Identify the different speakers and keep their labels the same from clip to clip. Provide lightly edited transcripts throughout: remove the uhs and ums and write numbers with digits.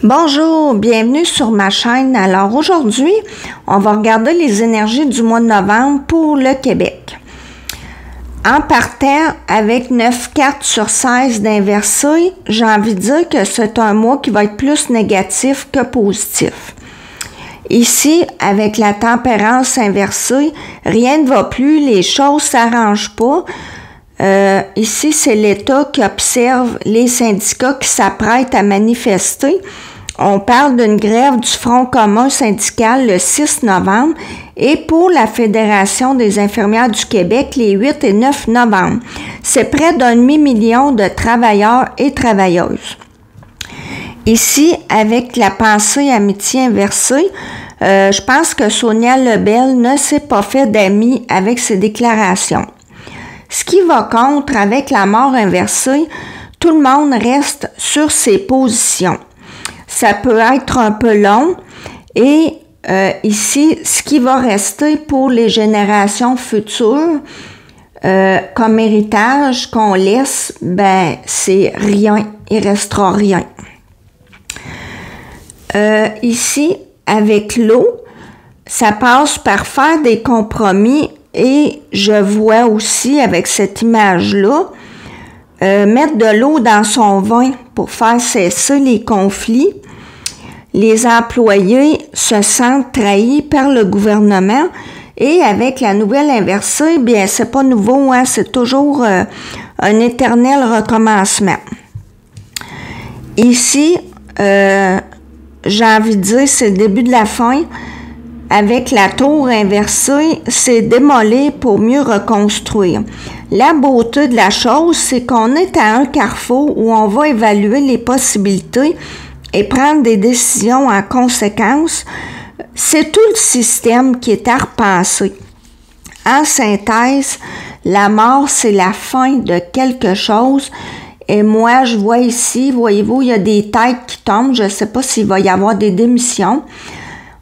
Speaker 1: Bonjour, bienvenue sur ma chaîne. Alors aujourd'hui, on va regarder les énergies du mois de novembre pour le Québec. En partant avec 9 cartes sur 16 d'inversé, j'ai envie de dire que c'est un mois qui va être plus négatif que positif. Ici, avec la tempérance inversée, rien ne va plus, les choses ne s'arrangent pas. Ici, c'est l'État qui observe les syndicats qui s'apprêtent à manifester. On parle d'une grève du Front commun syndical le 6 novembre et pour la Fédération des infirmières du Québec les 8 et 9 novembre. C'est près d'un demi-million de travailleurs et travailleuses. Ici, avec la pensée amitié inversée, je pense que Sonia Lebel ne s'est pas fait d'amis avec ses déclarations. Ce qui va contre avec la mort inversée, tout le monde reste sur ses positions. Ça peut être un peu long et ici, ce qui va rester pour les générations futures comme héritage qu'on laisse, ben c'est rien, il restera rien. Ici, avec l'eau, ça passe par faire des compromis. Et je vois aussi avec cette image-là, mettre de l'eau dans son vin pour faire cesser les conflits. Les employés se sentent trahis par le gouvernement et avec la nouvelle inversée, bien c'est pas nouveau, hein, c'est toujours un éternel recommencement. Ici, j'ai envie de dire, c'est le début de la fin. Avec la tour inversée, c'est démolir pour mieux reconstruire. La beauté de la chose, c'est qu'on est à un carrefour où on va évaluer les possibilités et prendre des décisions en conséquence. C'est tout le système qui est à repenser. En synthèse, la mort, c'est la fin de quelque chose. Et moi, je vois ici, voyez-vous, il y a des têtes qui tombent. Je ne sais pas s'il va y avoir des démissions.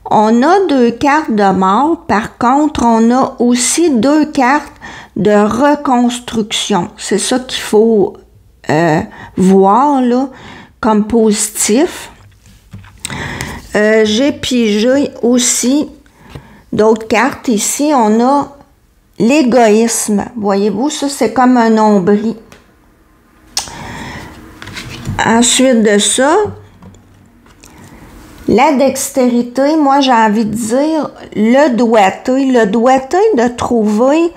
Speaker 1: On a 2 cartes de mort, par contre, on a aussi 2 cartes de reconstruction. C'est ça qu'il faut voir là, comme positif. J'ai pigé aussi d'autres cartes. Ici, on a l'égoïsme. Voyez-vous, ça c'est comme un nombril. Ensuite de ça, la dextérité, moi j'ai envie de dire le doigté de trouver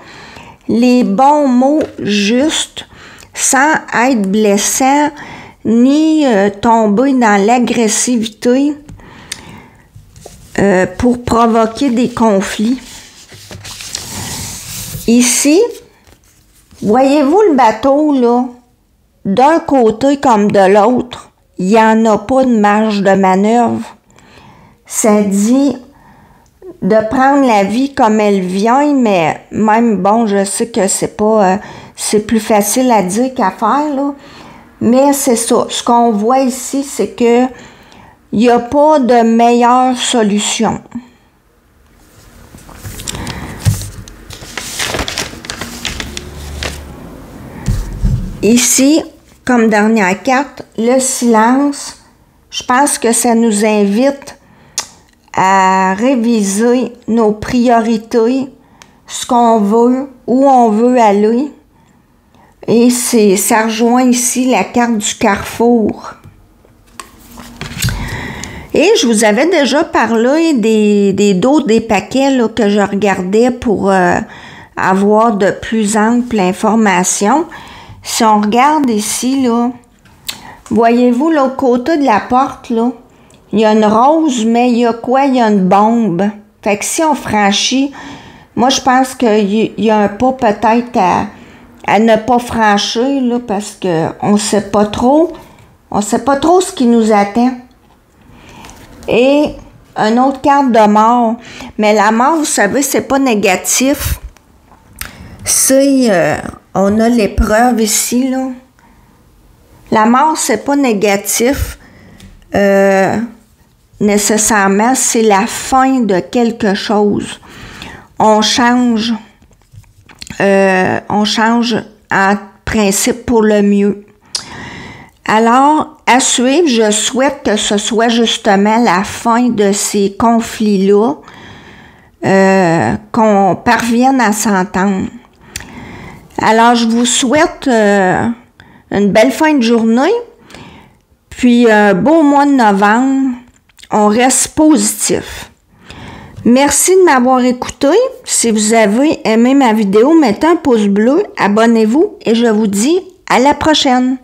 Speaker 1: les bons mots justes sans être blessant ni tomber dans l'agressivité pour provoquer des conflits. Ici, voyez-vous le bateau là, d'un côté comme de l'autre, il n'y en a pas de marge de manœuvre. Ça dit de prendre la vie comme elle vient, mais même, bon, je sais que c'est pas, c'est plus facile à dire qu'à faire, là. Mais c'est ça. Ce qu'on voit ici, c'est que il n'y a pas de meilleure solution. Ici, comme dernière carte, le silence. Je pense que ça nous invite à réviser nos priorités, ce qu'on veut, où on veut aller. Et ça rejoint ici la carte du carrefour. Et je vous avais déjà parlé des dos des paquets là, que je regardais pour avoir de plus amples informations. Si on regarde ici, là, voyez-vous l'autre côté de la porte, là, il y a une rose, mais il y a quoi? Il y a une bombe. Fait que si on franchit, moi je pense qu'il y a un pas peut-être à ne pas franchir, là, parce qu'on ne sait pas trop. On ne sait pas trop ce qui nous attend. Et une autre carte de mort. Mais la mort, vous savez, c'est pas négatif. C'est, on a l'épreuve ici, là. La mort, c'est pas négatif. Nécessairement, c'est la fin de quelque chose. On change en principe pour le mieux. Alors, à suivre, je souhaite que ce soit justement la fin de ces conflits-là, qu'on parvienne à s'entendre. Alors, je vous souhaite une belle fin de journée, puis un beau mois de novembre. On reste positif. Merci de m'avoir écouté. Si vous avez aimé ma vidéo, mettez un pouce bleu, abonnez-vous et je vous dis à la prochaine.